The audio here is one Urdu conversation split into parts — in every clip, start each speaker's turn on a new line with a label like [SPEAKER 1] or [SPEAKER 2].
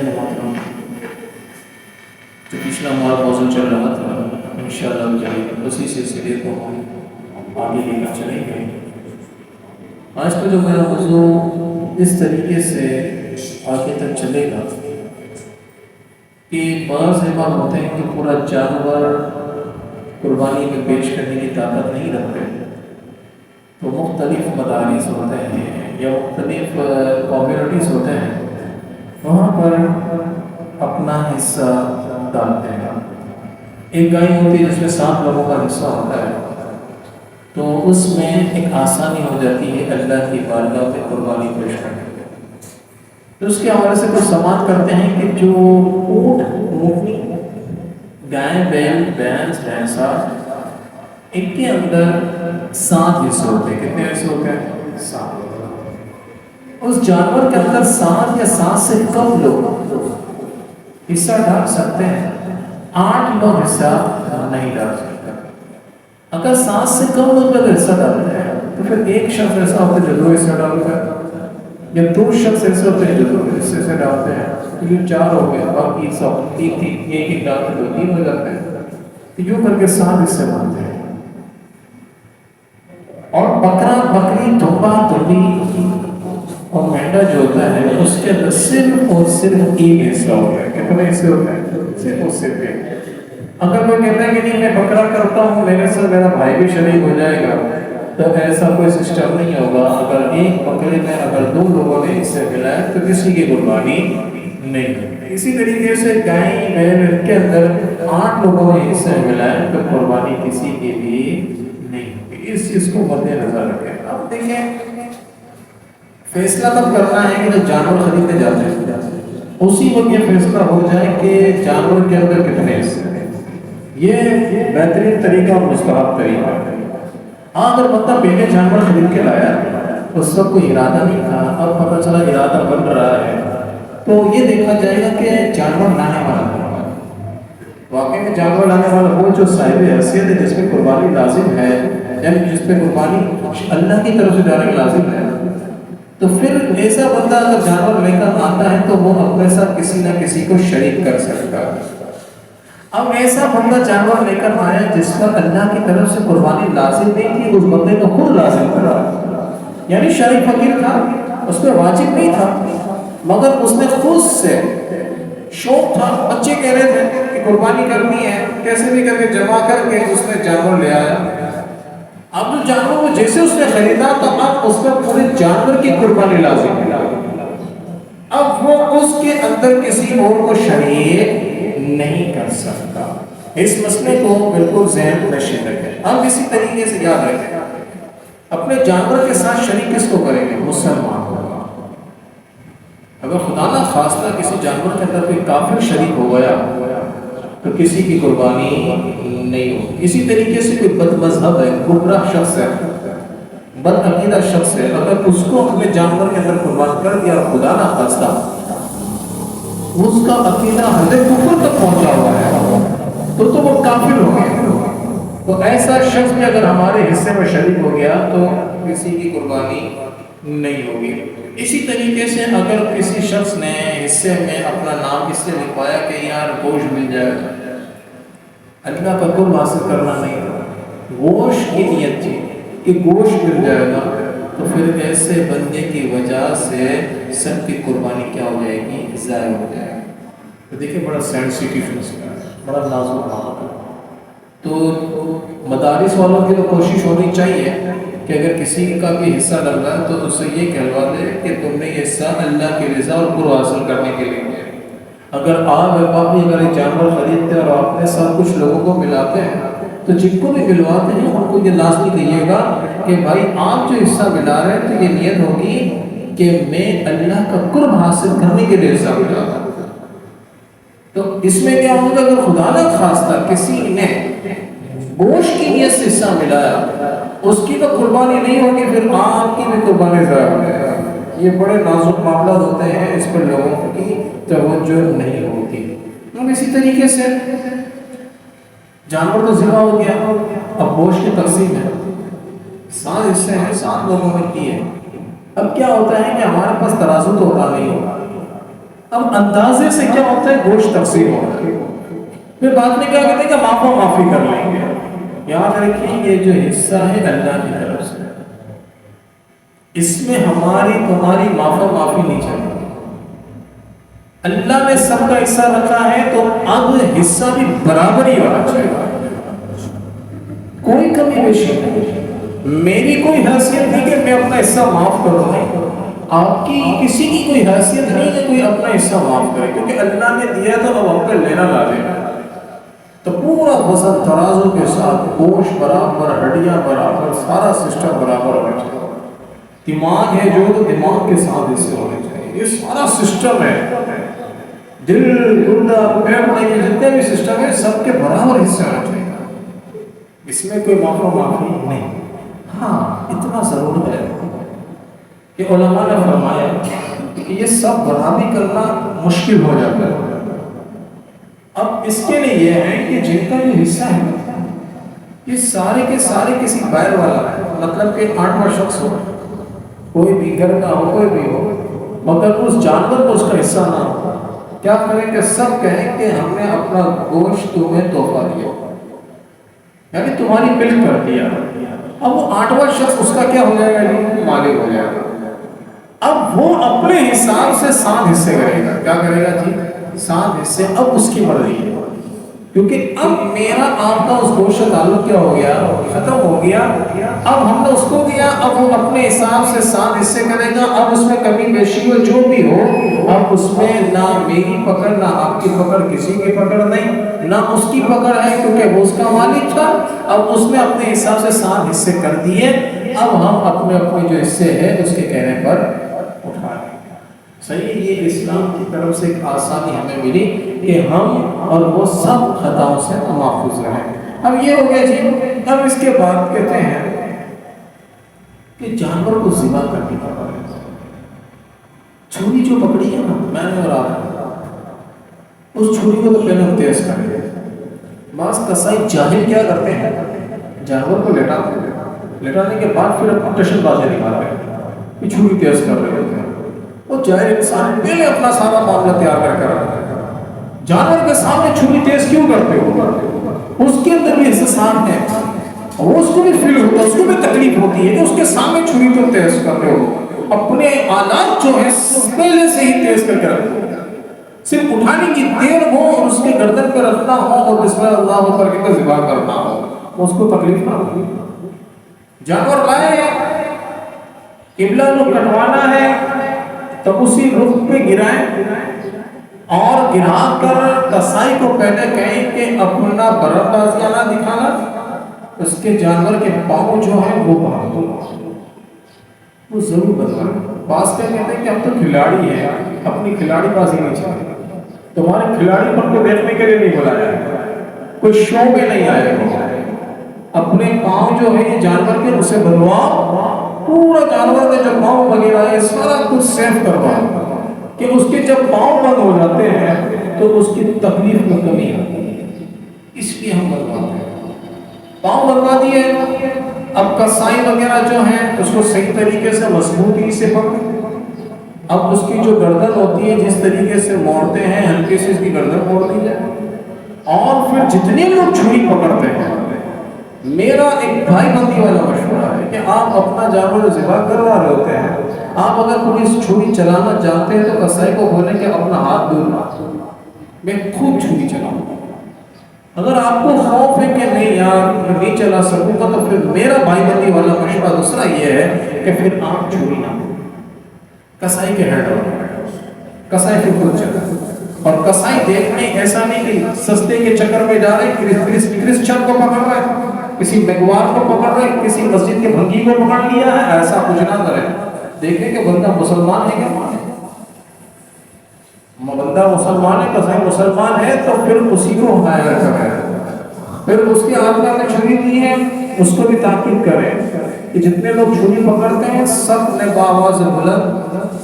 [SPEAKER 1] محترم، تو پچھلا ہمارا موضوع چل رہا تھا، انشاءاللہ جب اسی سلسلے کو ہم آگے لے کر چلیں گے۔ آج کا جو میرا موضوع اس طریقے سے آگے تک چلے گا کہ بعض احباب ہوتے ہیں کہ پورا جانور قربانی میں پیش کرنے کی طاقت نہیں رکھتے، تو مختلف مدارس ہوتے ہیں یا مختلف کمیونٹیز ہوتے ہیں، وہاں پر اپنا حصہ ڈالتے ہیں۔ ایک گائے ہوتی ہے جس میں 7 لوگوں کا حصہ ہوتا ہے، تو اس میں ایک آسانی ہو جاتی ہے اللہ کی بارگاہ میں قربانی پیش کرنے میں۔ تو اس کے حوالے سے کچھ سماعت کرتے ہیں کہ جو اونٹ، اونٹنی، گائے، بیل، بھینس، بھینسا، ان کے اندر 7 حصے ہوتے ہیں۔ کتنے حصے ہوتے ہیں؟ 7۔ اس جانور کے اندر 7 یا 7 سے کم لوگ حصہ ڈال سکتے ہیں، 8 لوگ حصہ نہیں ڈال سکتے۔ اگر 7 سے کم لوگ اگر حصہ ڈالتے ہیں تو پھر ایک شخص ایسا ہوتا ہے جو 2 حصہ ڈالتا ہے، یا 2 شخص ایسے ہوتے ہیں جو 2 حصے سے ڈالتے ہیں، تو یہ 4 ہو گئے، باقی 3 ایک ڈالتے تو 3 ہو جاتے ہیں، تو یوں کر کے 7 حصے بنتے ہیں۔ اور بکرا، بکری، دمبا، دمبی اور مینڈا جو ہوتا ہے اس کے اندر صرف اور صرف 1 حصہ ہوتا ہے۔ کتنے حصے ہوتے ہیں؟ صرف اور صرف 1۔ اگر کوئی کہتا ہے کہ نہیں میں بکرا کرتا ہوں، میرے سے میرا بھائی بھی شریک ہو جائے گا، تو ایسا کوئی سسٹم نہیں ہوگا۔ اگر ایک بکرے میں اگر 2 لوگوں نے حصے ملائے تو کسی کی قربانی نہیں ہوگی۔ اسی طریقے سے گائے، بیل کے اندر 8 لوگوں نے حصے ملائے تو قربانی کسی کی بھی نہیں ہوگی۔ اس چیز کو مد نظر رکھیں۔ اب دیکھیں، فیصلہ تب کرنا ہے کہ جو جانور خریدنے جاتے ہیں اسی وقت یہ فیصلہ ہو جائے کہ جانور کے اندر کتنے حصے ہیں۔ یہ بہترین طریقہ اور مستحب طریقہ ہے۔ اگر بندہ پہلے جانور خرید کے لایا، اس وقت کوئی ارادہ نہیں تھا، اب پتہ چلا ارادہ بن رہا ہے، تو یہ دیکھا جائے گا کہ جانور لانے والا کون ہے۔ واقعی میں جانور لانے والا وہ جو صاحب حیثیت ہے، جس پہ قربانی لازم ہے، یعنی جس پہ قربانی اللہ کی طرف سے جانے لازم ہے، تو پھر ایسا بندہ اگر جانور لے کر آتا ہے تو وہ اپنے ساتھ کسی نہ کسی کو شریک کر سکتا ہے۔ اب ایسا بندہ جانور لے کر آیا جس پر اللہ کی طرف سے قربانی لازم نہیں تھی، اس بندے کو خود لازم کرا، یعنی شریک فقیر تھا، اس پہ واجب نہیں تھا، مگر اس نے خود سے شوق تھا، بچے کہہ رہے تھے کہ قربانی کرنی ہے، کیسے بھی کر کے جمع کر کے اس نے جانور لے آیا۔ اب جو جانور کو جیسے اس نے خریدا تو اب اس پر پورے جانور کی قربانی لازم ہے۔ اب وہ اس کے اندر کسی اور کو شریک نہیں کر سکتا۔ اس مسئلے کو بالکل ذہن نشین رکھیں۔ اب اسی طریقے سے یاد رکھیں، اپنے جانور کے ساتھ شریک کس کو کریں گے؟ مسلمان ہوگا۔ اگر خدا نہ خواستہ کسی جانور کے اندر کوئی کافر شریک ہو گیا تو کسی کی قربانی نہیں ہوگی۔ اسی طریقے سے کوئی بد مذہب ہے، گمراہ شخص ہے، بد عقیدہ شخص ہے، اگر اس کو اپنے جانور کے اندر قربان کر دیا، خدا نہ خواستہ اس کا عقیدہ حد کفر تک پہنچا ہوا ہے تو وہ کافر ہو گیا۔ تو ایسا شخص بھی اگر ہمارے حصے میں شریک ہو گیا تو کسی کی قربانی نہیں ہوگی۔ اسی طریقے سے اگر کسی شخص نے حصے میں اپنا نام اس لیے لکھوایا کہ یار گوشت مل جائے گا، اللہ کا قرب حاصل کرنا نہیں تھا، گوشت کی نیت تھی کہ گوشت مل جائے گا، تو پھر ایسے بندے کی وجہ سے سب کی قربانی کیا ہو جائے گی؟ ضائع ہو جائے گی۔ تو دیکھیں بڑا سینسیٹیو مسئلہ ہے، بڑا نازک معاملہ ہے۔ تو مدارس والوں کی تو کوشش ہونی چاہیے کہ اگر کسی کا بھی حصہ ڈل رہا ہے تو اس سے یہ کہلوا دے کہ تم نے یہ حصہ اللہ کی رضا اور قرب حاصل کرنے کے لیے دیا۔ اگر آپ بھی اگر ایک جانور خریدتے ہیں اور آپ نے سب کچھ لوگوں کو ملاتے ہیں تو جن کو بھی ملواتے ہیں ان کو یہ لازمی کہیے گا کہ بھائی آپ جو حصہ ملا رہے ہیں تو یہ نیت ہوگی کہ میں اللہ کا قرب حاصل کرنے کے لیے حصہ ملا رہا ہوں۔ تو اس میں کیا ہوگا؟ اگر خدا نہ خواستہ کسی نے گوشت کی نیت سے حصہ ملایا، اس کی تو قربانی نہیں ہوگی، پھر آپ کی بھی قربانی ضائع ہو جائے گی۔ یہ بڑے نازک معاملات ہوتے ہیں، اس پر لوگوں کی توجہ نہیں ہوتی۔ اب اسی طریقے سے جانور تو ذبح ہو گیا، اب گوشت کی تقسیم ہے، 7 حصے ہیں، 7 لوگوں نے کی ہے۔ اب کیا ہوتا ہے کہ ہمارے پاس ترازو تو ہوتا نہیں ہوگا، اب اندازے سے کیا ہوتا ہے، گوشت تقسیم ہوتا ہے، پھر بعد میں کیا کہتے ہیں کہ معافی کر لیں گے. یاد رکھیے یہ جو حصہ ہے اللہ کی طرف سے، اس میں ہماری تمہاری معافی نہیں چاہیے. اللہ نے سب کا حصہ رکھا ہے تو اب حصہ بھی برابر ہی ہونا چاہیے، کوئی کمی بیشی نہیں. میری کوئی حیثیت نہیں کہ میں اپنا حصہ معاف کروں، آپ کی کسی کی کوئی حیثیت نہیں کہ کوئی اپنا حصہ معاف کرے، کیونکہ اللہ نے دیا تو اب ہم کو لینا لازم ہے. تو پورا وزن ترازو کے ساتھ، گوشت برابر، ہڈیاں برابر، سارا سسٹم برابر ہونا چاہیے. دماغ ہے جو تو دماغ کے ساتھ حصے ہونے چاہیے. یہ سارا سسٹم ہے، دل، گردہ، پھیپھڑے، یہ جتنے بھی سسٹم ہے سب کے برابر حصے ہونا چاہیے. اس میں کوئی معافی نہیں. ہاں اتنا ضرور ہے کہ علماء نے فرمایا کہ یہ سب برابری کرنا مشکل ہو جاتا ہے. اب اس کے لیے یہ ہے کہ جن کا جو حصہ ہے یہ سارے کے سارے کسی غیر والا ہے، مطلب کہ 8واں شخص ہو، کوئی بھی گھر کا ہو، کوئی بھی ہو، مگر اس جانور کو اس کا حصہ نہ ہو. کیا کریں کہ سب کہیں کہ ہم نے اپنا گوشت تمہیں تحفہ دیا، یعنی تمہاری ملک کر دیا. اب وہ 8واں شخص اس کا کیا ہو جائے گا، مالک ہو جائے گا. اب وہ اپنے حساب سے 7 حصے کرے گا. کیا کرے گا جی؟ 7 حصے. اب اس کی مرضی ہے، کیونکہ اب میرا آپ کا اس گوشت سے تعلق کیا ہو گیا، ختم ہو گیا. اب ہم نے اس کو دیا، اب وہ اپنے حساب سے 7 حصے کرے گا. اب اس میں کمی بیشی ہو جو بھی ہو، اب اس میں نہ میری پکڑ، نہ آپ کی پکڑ، کسی کی پکڑ نہیں، نہ اس کی پکڑ ہے کیونکہ وہ اس کا مالک تھا. اب اس میں اپنے حساب سے 7 حصے کر دیے. اب ہم اپنے جو حصے ہیں اس کے کہنے پر اٹھا لیں. صحیح. یہ اسلام کی طرف سے ایک آسانی ہمیں ملی کہ ہم اور وہ سب خطاؤں سے محفوظ رہیں. اب یہ ہو گیا جی. اب اس کے بعد کہتے ہیں کہ جانور کو ذبح کرنے کا بارے میں چھری جو پکڑی ہے نا میں نے اور آپ، اس چھری کو تو پہلے ہم تیز کریں گے. بعض قصائی جاہل کیا کرتے ہیں، جانور کو لٹاتے ہیں، لٹانے کے بعد پھر اپنا ٹشن بازی نکالتے ہیں، چھری تیز کر رہے ہوتے ہیں. وہ جاہل انسان پہلے اپنا سارا معاملہ تیار کر کے رکھتا ہے. جانور کے سامنے چھری تیز کیوں کرتے ہو؟ اس کے اندر بھی احساسات ہے، اور اس کو بھی فیل ہوتا ہے، اس کو بھی تکلیف ہوتی ہے کہ اس کے سامنے چھری کیوں تیز کر رہے ہو. اپنے آلات جو ہے پہلے سے ہی تیز کر کے رکھو، صرف اٹھانے کی دیر ہو اور اس کے گردن پہ رکھنا ہو اور بسم اللہ اکبر کے ذبح کرنا ہو، اس کو تکلیف نہ ہو. جانور لائے ہیں، قبلہ کو کٹوانا ہے تو اسی رخ پہ گرائیں، اور گرا کر قصائی کو پہلے کہیں کہ اپنا برف بازیانہ دکھانا، اس کے جانور کے پاؤں جو ہیں وہ باندھو، وہ ضرور بدلنا. بعض کہتے ہیں کہ ہم تو کھلاڑی ہیں، اپنی کھلاڑی بازی نہیں چاہتے. تمہارے کھلاڑی پر کو دیکھنے کے لیے نہیں بلایا، کوئی شو میں نہیں آئے گا. اپنے پاؤں جو ہے جانور کے اسے بنواؤ، پورا جانور کے جو پاؤں وغیرہ ہے سارا کچھ سیف کرواؤ کہ اس کے جب پاؤں بند ہو جاتے ہیں تو اس کی تکلیف میں کمی آتی ہے. اس لیے ہم بنواتے ہیں. پاؤں بنوا دیے. اب کسائی وغیرہ جو ہیں اس کو صحیح طریقے سے مضبوطی سے پکڑیں. اب اس کی جو گردن ہوتی ہے جس طریقے سے موڑتے ہیں ہلکے سے اس کی گردن موڑ دی جائے. اور پھر جتنے لوگ چھری پکڑتے ہیں، میرا ایک بھائی بندی والا مشورہ ہے کہ آپ اپنا جانور ذبح کروا رہے ہوتے ہیں، آپ اگر پولیس چھری چلانا جانتے ہیں تو قصائی کو بولیں کہ اپنا ہاتھ دور رکھو، میں خود چھری چلاؤں. اگر آپ کو خوف ہے کہ نہیں یار میں نہیں چلا سکوں گا تو پھر میرا بھائی بندی والا مشورہ دوسرا یہ ہے کہ پھر آپ چھری نہ قصائی کے ہینڈ ہو، قصائی پھر خود چلا. اور قصائی دیکھنے ایسا نہیں کہ سستے کے چکر میں جا رہے کرسچن کو پکڑ رہا ہے، کسی بیگوار کو پکڑ رہے، کسی مسجد کے بھنگی کو پکڑ لیا ہے، ایسا کچھ نہ کرے. دیکھیں کہ بندہ مسلمان ہے کیا، بندہ مسلمان ہے، قصائی مسلمان ہے تو پھر اسی کو ہائر کرے، پھر اس کے ہاتھ میں چھری دی ہے اس کو بھی تاکید کرے کہ جتنے لوگ چھری پکڑتے ہیں سب نے باواز بلند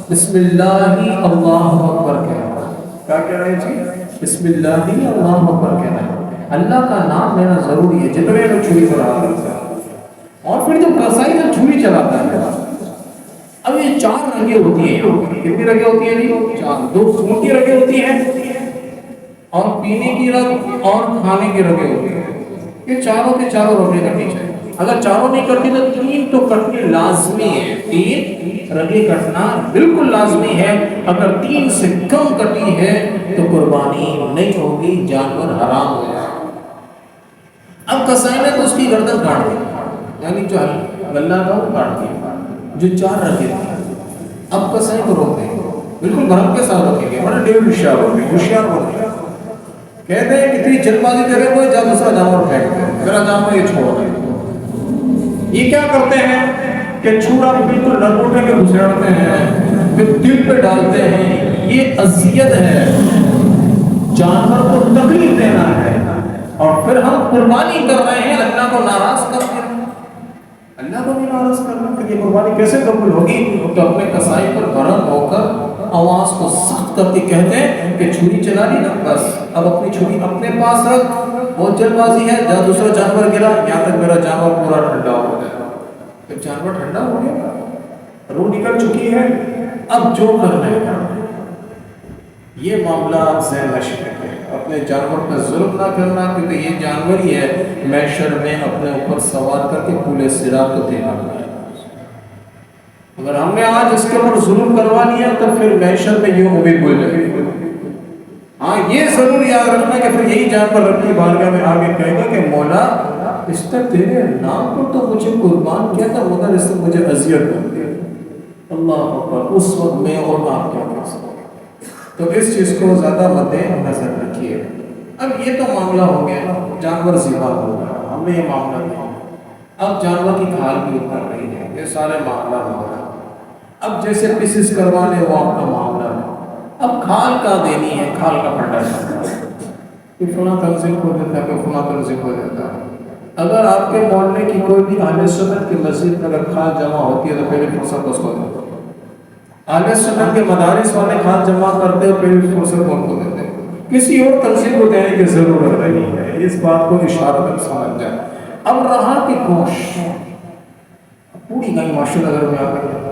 [SPEAKER 1] بسم اللہ اللہ اکبر کہنا. کیا کہہ رہے جی؟ بسم اللہ اللہ اکبر کہنا ہے. اللہ کا نام لینا ضروری ہے جتنے لوگ چھری چلا رہے ہیں. اور پھر جب قصائی جب چھری چلاتا ہے، اب یہ یہ 4 رگیں ہوتی ہیں یہاں پر. کتنی رگیں ہوتی ہیں جی؟ 4. 2 خون کی رگیں ہوتی ہیں اور پینے کی رگ اور کھانے کی رگیں ہوتی ہیں. یہ چاروں کے چاروں رگیں کرنی چاہیے. اگر چاروں نہیں کرتی تو 3 تو کٹنی لازمی ہے. 3 رگیں کٹنا بالکل لازمی ہے. اگر 3 سے کم کٹی ہے تو قربانی نہیں ہوگی، جانور حرام ہو جائے. اب کسائی نے تو اس کی گردن کاٹ دی، یعنی جو گلا تھا وہ کاٹ دیا، جو 4 رگیں تھیں. اب کسائی کو روک دیں، بالکل بھرم کے ساتھ روکیں گے. بڑے ڈیڑھ ہوشیار ہو گئے. کہتے ہیں کتنی جلد بازی دے رہے کوئی جا دوسرا جانور پھینک دے، میرا جانور یہ چھوڑ دے. یہ کیا کرتے ہیں کہ چھوڑا بالکل لنگوٹے کے گھسیڑتے ہیں، پھر دل پہ ڈالتے ہیں. یہ اذیت ہے، جانور کو تکلیف دینا ہے. اور پھر ہم قربانی کر رہے ہیں، اللہ کو ناراض کر رہے ہیں. اللہ کو بھی ناراض کرنا کہ یہ قربانی کیسے قبول ہوگی؟ تو اپنے کسائی پر بھرم ہو کر آواز کو سخت کر کے کہتے ہیں کہ چھری چلا لی نا، بس اب اپنی چھری اپنے پاس رکھ. بہت جلد بازی ہے، جہاں دوسرا جانور گرا یہاں تک میرا جانور پورا ٹھنڈا ہو گیا. جب جانور ٹھنڈا ہو گیا، روح نکل چکی ہے، اب جو کرنا ہے. یہ معاملہ ذہن نشین ہے. اپنے جانور پر ظلم نہ کرنا، کیونکہ یہ جانور ہی ہے محشر میں اپنے اوپر سوار کر کے پورے صراط کو دینا ہے. اگر ہم نے آج اس کے اوپر ظلم کروا لیا تو پھر محشر میں یہ امید بھول جائے گی. ہاں یہ ضرور یاد رکھنا کہ پھر یہی جانور رب کی بارگاہ میں آگے کہے گا کہ مولا اس تک تیرے نام کو تو مجھے قربان کیا تھا، مگر اس نے مجھے اذیت کر دیا. اللہ اکبر. اس وقت میں اور آپ کیا کہہ سکتے. تو اس چیز کو زیادہ مد نظر رکھیے. اب یہ تو معاملہ ہو گیا، جانور ذبح ہو گیا، ہم نے یہ معاملہ کیا. اب جانور کی کھال بھی اتر رہی ہے، یہ سارے معاملہ ہو رہا ہے. اب جیسے پیسز کروانے وہ آپ کا معاملہ ہے. اب کھال کا دینی ہے، کھال کا پھٹا ہے. کوئی فلاں تنظیم کو دیتا ہے، کوئی فلاں تنظیم کو دیتا ہے. اگر آپ کے محلے کی کوئی بھی اہل سنت کی مسجد میں اگر کھال جمع ہوتی ہے تو پہلے فرصت اس کو دیتے. اہل سنت کے مدارس والے کھال جمع کرتے ہیں، پہلے فرصت ان کو دیتے ہیں. کسی اور تنظیم کو دینے کی ضرورت نہیں ہے. اس بات کو اشارت سمجھ جائے. اب رہا کہ گوشت، پوری گائے ماشاءاللہ اگر میں آ گئی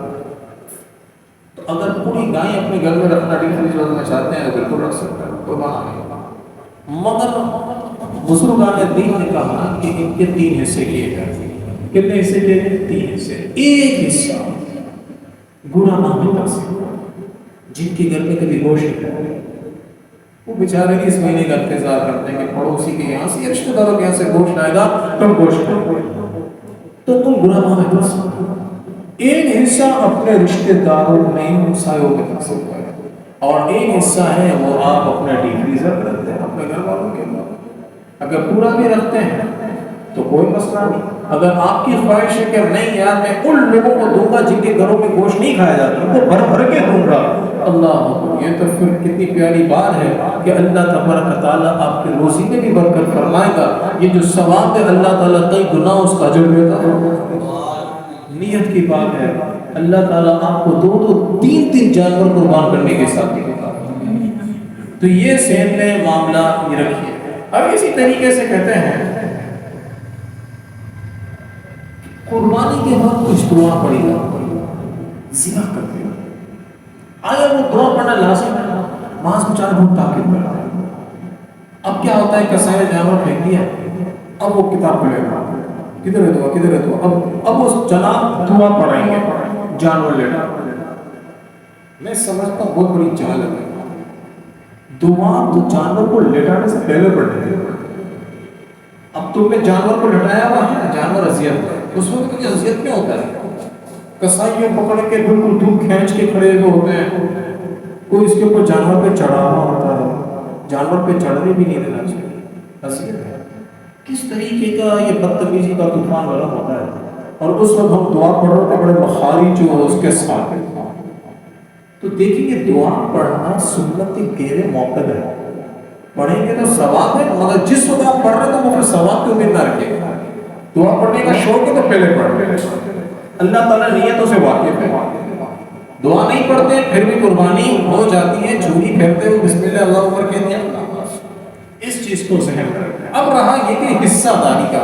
[SPEAKER 1] تو اگر پوری گائے اپنے گھر میں رکھنا ڈیپ فریج میں چاہتے ہیں تو بالکل رکھ سکتے ہیں، کوئی معنی نہیں. مگر بزرگان دین نے کہا کہ ان کے 3 حصے کیے جائیں. کتنے حصے کیے گئے؟ 3 حصے. ایک حصہ گناہ ماہی تقسیم، جن کے گھر میں کبھی گوشت نہیں، وہ بیچارے اس مہینے کا انتظار کرتے ہیں کہ پڑوسی کے یہاں سے، رشتہ داروں کے یہاں سے گوشت آئے گا تم گوشت کھاؤ، تو تم گناہ ماہی تقسیم. ایک حصہ اپنے رشتہ داروں میں ہمسایوں میں تقسیم کریں، اور ایک حصہ ہے وہ آپ اپنا ڈیپ فریزر میں رکھتے ہیں اپنے گھر والوں کے لیے. اگر پورا بھی رکھتے ہیں تو کوئی مسئلہ نہیں. اگر آپ کی خواہش ہے کہ نہیں یار میں ان لوگوں کو دوں گا جن کے گھروں میں گوشت نہیں کھایا جاتا، ان کو بھر بھر کے دوں گا، اللہ، یہ تو پھر کتنی پیاری بات ہے کہ اللہ تبارک تعالیٰ آپ کی روزی میں بھی برکت فرمائے گا. یہ جو ثواب ہے اللہ تعالیٰ کئی گنا اس کا اجر دیتا ہے. نیت کی بات ہے. اللہ تعالیٰ آپ کو 2-3 جانور قربان کرنے کے ساتھ دیتا ہے. تو یہ ذہن میں معاملہ یہ رکھیے. اب اسی طریقے سے کہتے ہیں قربانی کے بعد کچھ دعا پڑی ذبح کرتے ہیں. آیا وہ دعا پڑھنا لازم ہے؟ ماس بچارے بہت تاکید کرتے ہیں. اب کیا ہوتا ہے کہ سارے جانور پھینک دیا، اب وہ کتاب پڑھے گا، کدھر ہے دعا، کدھر ہے دعا. اب وہ جناب دعا پڑھیں گے جانور لیٹا. میں سمجھتا ہوں بہت بڑی جہالت ہے. دعا تو جانور کو لٹانے سے پہلے پڑھتے ہیں. اب تم نے جانور کو لٹایا ہوا ہے، جانور اذیت ہے، اس وقت تجھے اذیت کیوں ہوتا ہے؟ کسائیوں پکڑ کے بالکل دھوپ کھینچ کے کھڑے ہوئے ہوتے ہیں، کوئی اس کے اوپر جانور پہ چڑھا ہوا ہوتا ہے، جانور پہ چڑھنے بھی نہیں دینا چاہیے. اذیت ہے. کس طریقے کا یہ بدتمیزی کا طوفان والا ہوتا ہے. اور اس وقت ہم دعا پڑھ رہے تھے، بڑے بخاری جو اس کے ساتھ ہے. تو دیکھیں گے دعا پڑھنا سنت غیر موقد ہے. پڑھیں گے تو ثواب ہے، مگر جس وقت آپ پڑھ رہے تو وہ پھر ثواب کی امید نہ رکھے. دعا پڑھنے کا شوق ہے تو پہلے پڑھ. اللہ تعالیٰ نیتوں سے واقف ہے. دعا نہیں پڑھتے پھر بھی قربانی ہو جاتی ہے، چھری پھیرتے ہوئے بسم اللہ اللہ اکبر کہہ دیا. اس چیز کو ذہن میں رکھیں. اب رہا یہ کہ حصہ داری کا،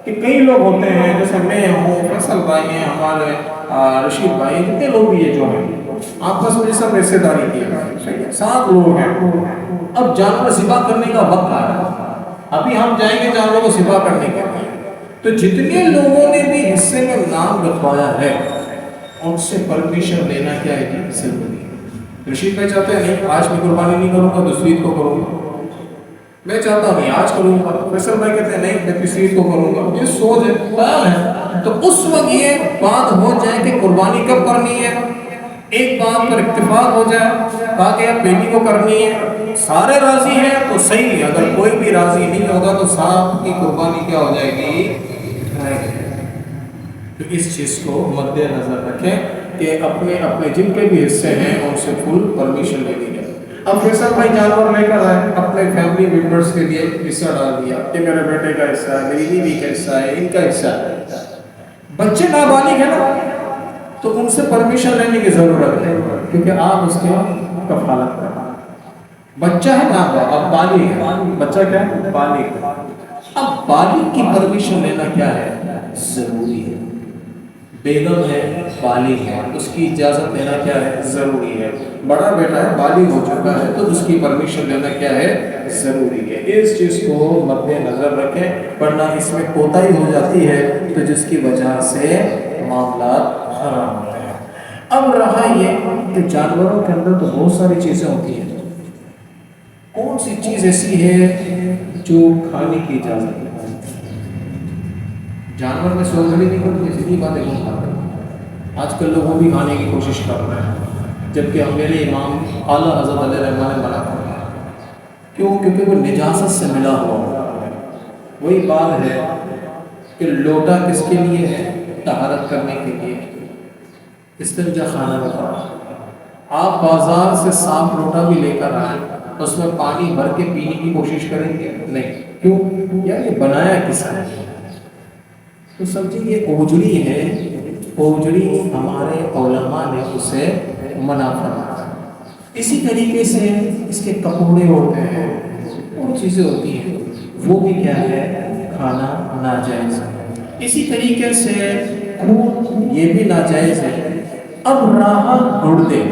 [SPEAKER 1] کہ کئی لوگ ہوتے ہیں جیسے میں ہوں، فیصل بھائی ہیں، ہمارے رشید بھائی ہیں، کتنے لوگ بھی یہ جو ہیں آپس میں سب رشتے داری کی 7 لوگ ہیں. اب جانور ذبح کرنے کا وقت آ رہا ہے، ابھی ہم جائیں گے جانوروں کو ذبح کرنے کے لیے. تو جتنے لوگوں نے بھی حصے میں نام لکھوایا ہے ان سے پرمیشن لینا کیا ہے کہ ضروری ہے. رشید بھائی چاہتے ہیں نہیں آج میں قربانی نہیں کروں گا، دوسری عید کو کروں گا. میں چاہتا ہوں نہیں آج کروں گا، فیصل بھائی کہتے ہیں نہیں میں تیسری عید کو کروں گا. یہ سوچ ہے، خیال ہے. تو اس وقت یہ بات ہو جائے کہ قربانی کب کرنی ہے، ایک بات پر اتفاق ہو جائے تاکہ اب بیٹی کو کرنی ہے، سارے راضی ہیں تو صحیح ہے، اگر کوئی بھی راضی نہیں ہوگا تو صاحب کی قربانی کیا ہو جائے گی. تو اس چیز کو مد نظر رکھیں کہ اپنے اپنے جن کے بھی حصے ہیں ان سے فل پرمیشن لے لی جائے. اب فیصل بھائی جانور لے کر آئے، اپنے فیملی ممبرس کے لیے حصہ ڈال دیا کہ میرے بیٹے کا حصہ ہے، میری بیوی کا حصہ ہے، ان کا حصہ ہے. بچے نابالغ ہیں نا تو ان سے پرمیشن لینے کی ضرورت ہے کیونکہ آپ اس کے کفالت کریں. بچہ ہے نا اب بالغ ہے، بچہ کیا ہے بالغ. اب بالغ کی پرمیشن لینا کیا ہے ضروری ہے. بیگم ہے بالغ ہے، اس کی اجازت لینا کیا ہے ضروری ہے. بڑا بیٹا ہے بالغ ہو چکا ہے تو اس کی پرمیشن لینا کیا ہے ضروری ہے. اس چیز کو مد نظر رکھیں ورنہ اس میں کوتاہی ہو جاتی ہے تو جس کی وجہ سے معاملات خراب ہوتے ہیں. اب رہا یہ کہ جانوروں کے اندر تو بہت ساری چیزیں ہوتی ہیں، کون سی چیز ایسی ہے جو کھانے کی اجازت ہے؟ جانور میں سوگڑی نہیں کرتی، سیدھی باتیں کون کھاتا ہے؟ آج کل لوگ وہ بھی کھانے کی کوشش کر رہے ہیں جبکہ میرے امام اعلیٰ حضرت علیہ رحمٰن نے منع کر دیا. کیوں؟ کیونکہ وہ نجاست سے ملا ہوا ہے. وہی بات ہے کہ لوٹا کس کے لیے ہے؟ طہارت کرنے کے لیے. استنجا خانہ میں پڑا. آپ بازار سے صاف لوٹا بھی لے کر آئیں، اس میں پانی بھر کے پینے کی کوشش کریں گے نہیں. کیوں؟ یار یہ بنایا کس نے؟ تو سمجھیں یہ اوجڑی ہے. اوجڑی ہمارے علماء نے اسے منع فرمایا. اسی طریقے سے اس کے کپڑے ہوتے ہیں اور چیزیں ہوتی ہیں وہ بھی کیا ہے کھانا ناجائز ہے. اسی طریقے سے خون یہ بھی ناجائز ہے. اب رہا گردے،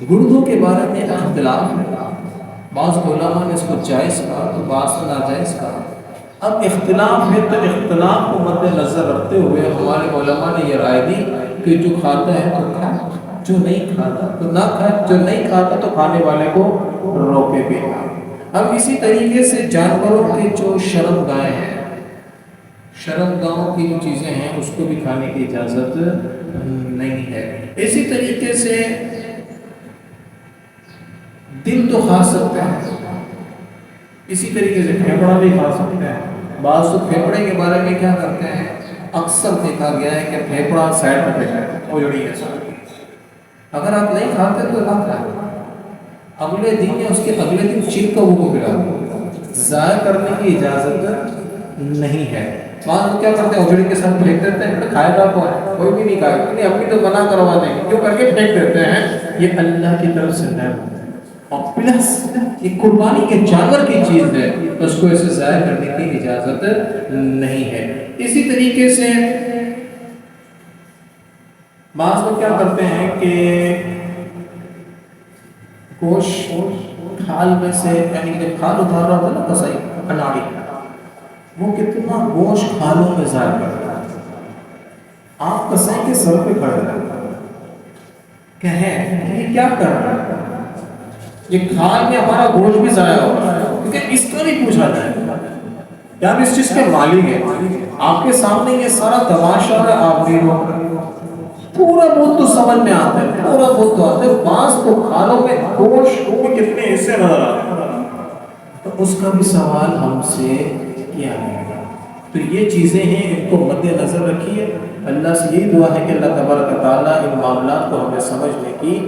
[SPEAKER 1] گردوں کے بارے میں اختلاف ہے. بعض علماء نے اس کو جائز کہا تو بعض نے ناجائز کہا. اب اختلاف ہے تو اختلاف کو مد نظر رکھتے ہوئے ہمارے علماء نے یہ رائے دی کہ جو کھاتا ہے تو کھائے، جو نہیں کھاتا تو نہ کھائے، جو نہیں کھاتا تو کھانے والے کو روکے بھی. اب اسی طریقے سے جانوروں کے جو شرم گاہیں ہیں، شرم گاہوں کی جو چیزیں ہیں اس کو بھی کھانے کی اجازت نہیں ہے. اسی طریقے سے دل تو کھا سکتے ہیں، اسی طریقے سے پھیپڑا بھی کھا سکتے ہیں. بعض تو پھیپڑے کے بارے میں کیا کرتے ہیں، اکثر دیکھا گیا ہے کہ پھیپڑا سائڈ میں پھینکتے ہیں، وہ جڑی ہے ساتھ. اگر آپ نہیں کھاتے تو نہ کھائیں، اگلے دن یا اس کے اگلے دن چک کو وہ پھیلا ضائع کرنے کی اجازت نہیں ہے. بعض لوگ کیا کرتے ہیں اجڑی کے ساتھ پھینک دیتے ہیں، کھائے گا کوئی بھی نہیں کھائے گا، نہیں اپنی تو بنا کروا دیں گے، کیوں کر کے پھینک دیتے ہیں. یہ اللہ کی طرف سے نعمت ہے اور پلس یہ قربانی کے جانور کی چیز ہے، اس کو ایسے ضائع کرنے کی اجازت نہیں ہے. اسی طریقے سے بعض لوگ کیا کرتے ہیں کہ گوشت کھال میں سے یعنی کہ کھال اتار رہا ہوتا ہے نا کسائی اناڑی، وہ کتنا گوشت کھالوں میں ضائع کرتا ہے. آپ کسائی کے سر پہ کھڑے رہتے کہیں یہ کیا کر رہا ہے، یہ کھال میں ہمارا گوشت بھی ضائع ہو رہا ہے. کیونکہ اس کا نہیں پوچھا جائے کہ آپ اس چیز کے مالک ہیں، آپ کے سامنے یہ سارا تماشا ہے، آپ بھی تھوڑا بہت تو سمجھ میں آتا ہے، تھوڑا بہت تو آتا ہے. بعض تو کھالوں میں گوشت کے کتنے حصے نظر آتے ہیں تو اس کا بھی سوال ہم سے کیا جائے گا. تو یہ چیزیں ہیں، ان کو مد نظر رکھیے. اللہ سے یہی دعا ہے کہ اللہ تبارک تعالیٰ ان معاملات کو ہمیں سمجھنے کی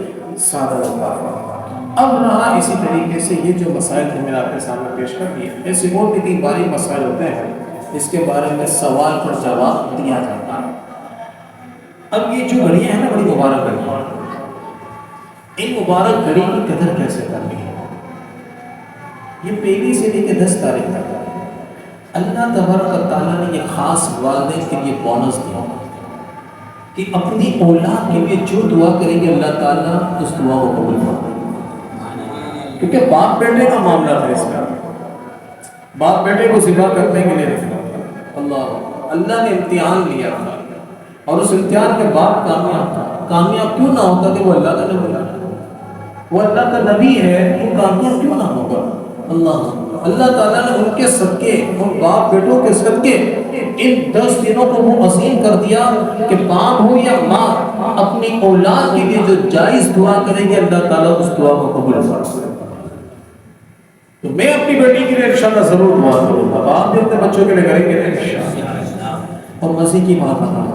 [SPEAKER 1] سعادت عطا فرمائے. اب رہا اسی طریقے سے یہ جو مسائل میں نے آپ کے سامنے پیش کر دیے، ایسے اور بھی 3 باریک مسائل ہوتے ہیں اس کے بارے میں سوال پر جواب دیا جاتا ہے. اب یہ جو گھڑیاں ہیں نا بڑی مبارک گھڑیاں، ان مبارک گھڑی کی قدر کیسے کرنی ہے، یہ 1 سے لے کے 10 تاریخ تک. اللہ تبارک و تعالیٰ نے یہ خاص والدین کے لیے بونس دیا کہ اپنی اولاد کے لیے جو دعا کریں گے اللہ تعالیٰ اس دعا کو قبول فرمائے. کیونکہ باپ بیٹے کا معاملہ تھا اس کا. باپ بیٹے کو ذبح کرنے کے لیے اللہ نے امتحان لیا تھا اور اس امتحان کے بعد کامیاب تھا. کامیاب کیوں نہ ہوتا کہ وہ اللہ کا نبی ہے, وہ اللہ کا نبی ہے, وہ کامیاب کیوں نہ ہوگا؟ اللہ تعالیٰ نے ان کے صدقے, ان باپ بیٹوں کے صدقے ان 10 دنوں کو وہ عظیم کر دیا کہ باپ ہو یا ماں اپنی اولاد کے لیے جو جائز دعا کریں گے اللہ تعالیٰ اس دعا کو قبول فرمائے. تو میں اپنی بیٹی کے لیے انشاءاللہ ضرور دعا کروں گا, آپ بھی اپنے بچوں کے لیے کریں گے انشاءاللہ. اور مزے کی بات بتاؤں,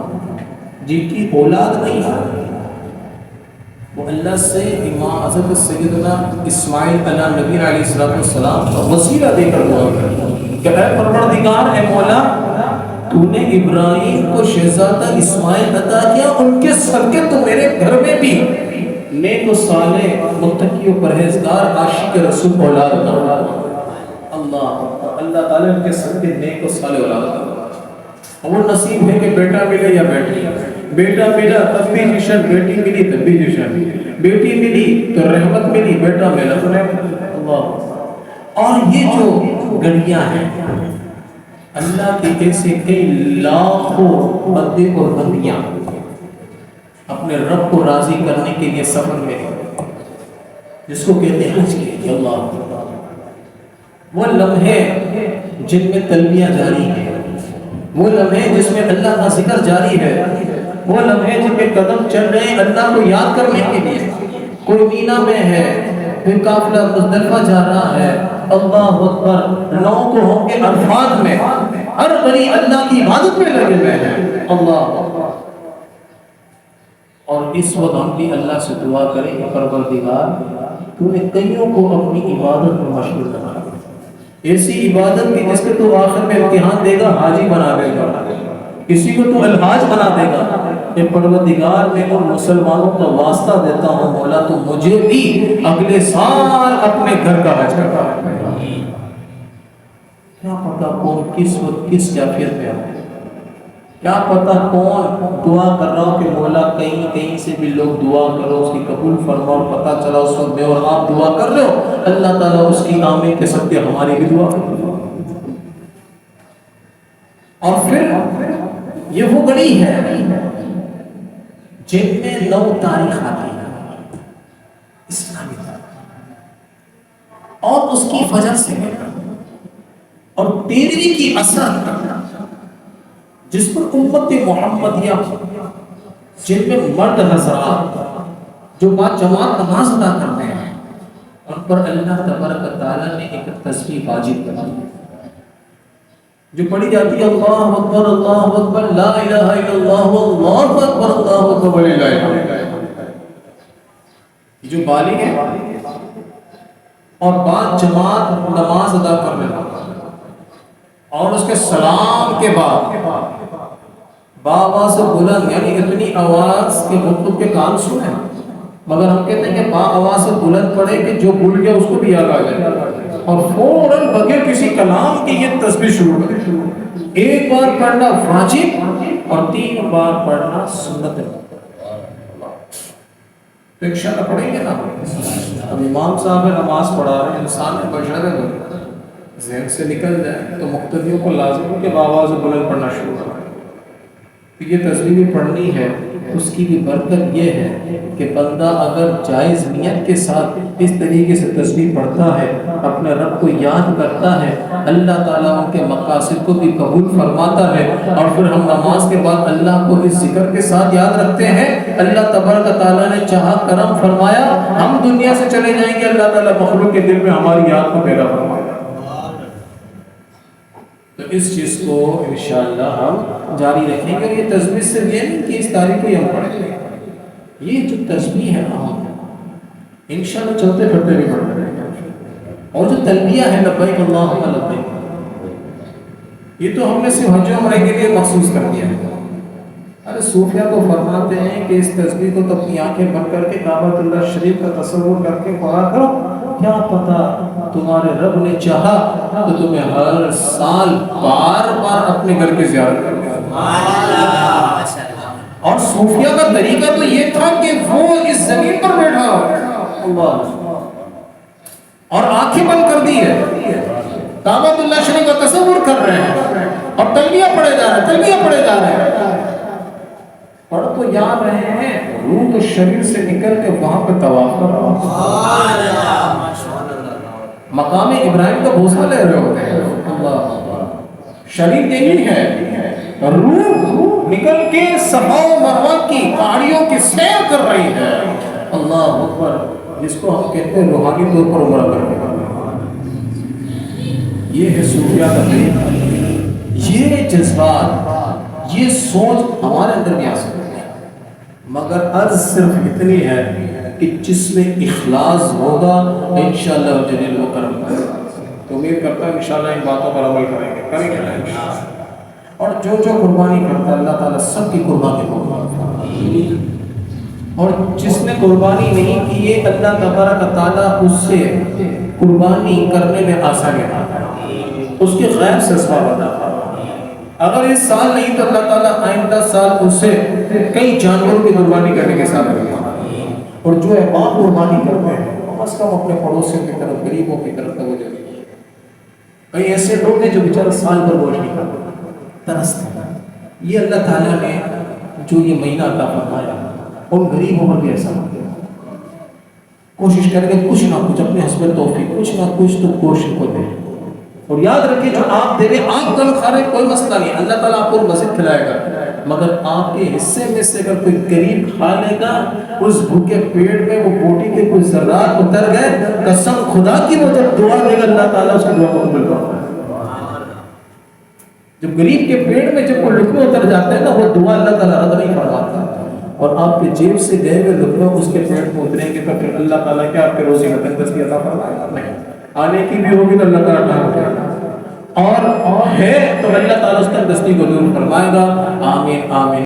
[SPEAKER 1] جن کی اولاد نہیں ہے وہ اللہ سے امام حضرت سیدنا اسماعیل علیہ نبی علیہ السلام کا وسیلہ دے کر دعا کریں کہ اے پروردگار, اے مولا, تو نے ابراہیم کو شہزادہ اسماعیل عطا کیا, ان کے صدقے تو میرے گھر میں بھی نیک و صالح متقی و پرہیزگار عاشق رسول اولاد عطا. اللہ تعالیٰ ان کے صدقے نیک و صالح اولاد عطا. اور وہ نصیب ہے کہ بیٹا ملے یا بیٹی, بیٹا ملا تب بھی جشن, بیٹی ملی تب بھی جشن, بیٹی ملی تو رحمت ملی, بیٹا ملا تو رحمت. اللہ. اور یہ جو گھڑیاں ہیں اللہ کے ایسے کئی لاکھوں بندے اور بندیاں اپنے رب کو راضی کرنے کے لیے سفر میں, جس کو کہتے ہیں حج کے. اللہ, وہ لمحے جن میں تلبیہ جاری ہے, وہ لمحے جس میں اللہ کا ذکر جاری ہے, وہ لمحے جن میں قدم چل رہے ہیں اللہ کو یاد کرنے کے لیے. کوئی مینا میں ہے, کوئی قافلہ مزدلفہ جا رہا ہے, اللہ اکبر, 9 کو ہوں گے عرفات میں, ہر بڑی اللہ کی عبادت میں لگے ہوئے ہیں. اللہ. اور اس وقت ہم بھی اللہ سے دعا کریں کہ پروردگار تو نے کئیوں کو اپنی عبادت میں مشغول بنا, ایسی عبادت کی جس کو تو آخر میں امتحان دے گا, حاجی بنا دے گا, کسی کو تو الحاج بنا دے گا. کہ پروردگار میں ان مسلمانوں کا واسطہ دیتا ہوں مولا, تو مجھے بھی اگلے سال اپنے گھر کا حج کرتا ہے. کیا پتا کون کس وقت کس کیفیت میں ہے, کیا پتا کون دعا کر رہا ہو کہ مولا کہیں سے بھی لوگ دعا کرو, اس کی قبول فرما, اور پتا چلا اس وقت میں اور آپ دعا کر رہے ہو, اللہ تعالیٰ اس کی آمین کے صدقے ہماری بھی دعا کرو. اور پھر یہ وہ گھڑی ہے جن میں 9 تاریخ آتی ہے اسلامی تاریخ, اور اس کی فجر سے لے کر اور 13ویں کی عصر تک, جس پر امت محمدیہ جن میں مرد حضرات جو با جماعت نماز ادا کرتے ہیں, ان پر اللہ تبارک و تعالیٰ نے ایک تسبیح واجب کر دی جو پڑھی جاتی ہے, اللہ اکبر لا الہ الا اللہ اللہ اکبر اللہ اکبر لا الہ الا اللہ. جو بالغ ہے اور بعد جماعت نماز ادا کر رہے ہیں اور اس کے سلام کے بعد بآواز بلند, یعنی اتنی آواز کے مطلب کے کان سنیں, مگر ہم کہتے ہیں کہ با آواز بلند پڑھے کہ جو بھول گیا اس کو بھی یاد آ جائے, اور فوراً بغیر کسی کلام کی یہ تسبیح شروع کریں. 1 بار پڑھنا واجب اور 3 بار پڑھنا سنت ہے. تو انشاءاللہ پڑھیں گے نا. اب امام صاحب نماز پڑھا رہے ہیں, انسان ہے بشر ہے, ذہن سے نکل جائے تو مقتدیوں کو لازم ہے کہ بآواز بلند پڑھنا شروع کریں. یہ تسبیح بھی پڑھنی ہے, اس کی بھی برکت یہ ہے کہ بندہ اگر جائز نیت کے ساتھ اس طریقے سے تسبیح پڑھتا ہے, اپنے رب کو یاد کرتا ہے, اللہ تعالیٰ ان کے مقاصد کو بھی قبول فرماتا ہے. اور پھر ہم نماز کے بعد اللہ کو اس ذکر کے ساتھ یاد رکھتے ہیں, اللہ تبارک تعالیٰ نے چاہا کرم فرمایا, ہم دنیا سے چلے جائیں گے, اللہ تعالیٰ مخلوق کے دل میں ہماری یاد کو پیدا فرمائے. تو اس چیز کو انشاءاللہ ہم جاری رکھیں گے. اور یہ تسبیح صرف یہ نہیں کہ اس تاریخ کو ہم پڑھیں گے, یہ جو تسبیح ہے نا انشاءاللہ چلتے پھرتے بھی پڑھتے رہیں گے. اور جو تلبیہ ہے لبیک اللہم لبیک, یہ تو ہم نے صرف حج و عمرہ کے لیے مخصوص کر دیا ہے. ارے صوفیہ تو فرماتے ہیں کہ اس تسبیح کو تو اپنی آنکھیں بند کر کے کعبۃ اللہ شریف کا تصور کر کے پڑھا کرو، کیا پتا تمہارے رب نے چاہا تو تمہیں ہر سال بار بار اپنے گھر کی زیارت کر دیا۔ اور صوفیہ کا طریقہ تو یہ تھا کہ وہ اس زمین پر بیٹھا اللہ اور آنکھیں بند کر دی ہے، کعبۃ اللہ شریف کا تصور کر رہے ہیں اور تلبیہ پڑھے جا رہے ہیں، تلبیہ پڑھے جا رہے ہیں، پڑھ تو یاد رہے ہیں، روح تو شریر سے نکل کے وہاں پہ طواف کر رہا ہے، مقام ابراہیم کا بوسہ لے رہے ہوتے ہیں، اللہ شریر یہی ہے، روح نکل کے صفا و مروہ کی پہاڑیوں کی سیر کر رہی ہے، اللہ اکبر، جس کو ہم کہتے ہیں روحانی طور پر عمرہ کرنے کا۔ یہ ہے صوفیہ کا طریقہ، یہ جذبات، یہ سوچ ہمارے اندر بھی آ سکتی ہے، مگر عرض صرف اتنی ہے کہ جس میں اخلاص ہوگا انشاءاللہ جلیل و کرم کرے گا۔ تو امید کرتا ہے انشاءاللہ ان باتوں پر عمل کریں گے اور جو قربانی کرتا ہے اللہ تعالیٰ سب کی قربانی کو قبول، اور جس نے قربانی نہیں کی ہے اللہ تبارک و تعالیٰ اس سے قربانی کرنے میں آسانی عطا کرے، اس کے غیب سے اسباب عطا کرے۔ اگر اس سال نہیں تو اللہ تعالیٰ آئندہ سال اس سے کئی جانوروں کی قربانی کرنے کے ساتھ رکھے، اور جو احباب قربانی کرتے ہیں کم از کم اپنے پڑوسیوں کی طرف، غریبوں کی طرف توجہ دیجیے۔ کئی ایسے لوگ ہیں جو بیچارہ سال بھر گوشت نہیں کھاتے، ترستے ہیں، یہ اللہ تعالیٰ نے جو یہ مہینہ عطا فرمایا ان غریبوں پر بھی ایسا ہوتا ہے، کوشش کریں گے کچھ نہ کچھ اپنے حسب توفیق کچھ نہ کچھ تو کوشش کو دیں، اور یاد رکھیں جو آپ دے رہے آپ کل کھا رہے کوئی مسئلہ نہیں، اللہ تعالیٰ آپ کو مزید کھلائے گا، مگر آپ کے حصے میں سے اگر کوئی غریب کھا لے گا اس بھوکے پیٹ میں وہ بوٹی کے کچھ ذرات اتر گئے، قسم خدا کی وہ جب دعا دے گا اللہ تعالیٰ اس کی دعا کو قبول کرتا ہے۔ جب غریب کے پیٹ میں جب وہ لقمے اتر جاتے ہیں نا وہ دعا اللہ تعالیٰ رد نہیں فرماتا، اور آپ کے جیب سے گئے ہوئے لقمے اس کے پیٹ میں اتریں گے تو پھر اللہ تعالیٰ کیا آپ کے روزی میں تنگستی عطا فرمائے گا؟ نہیں، آنے کی بھی ہوگی تو اللہ تعالیٰ ٹھان کرے گا، اور ہے تو اللہ تعالیٰ اس تنگستی کو دور فرمائے گا۔ آمین آمین۔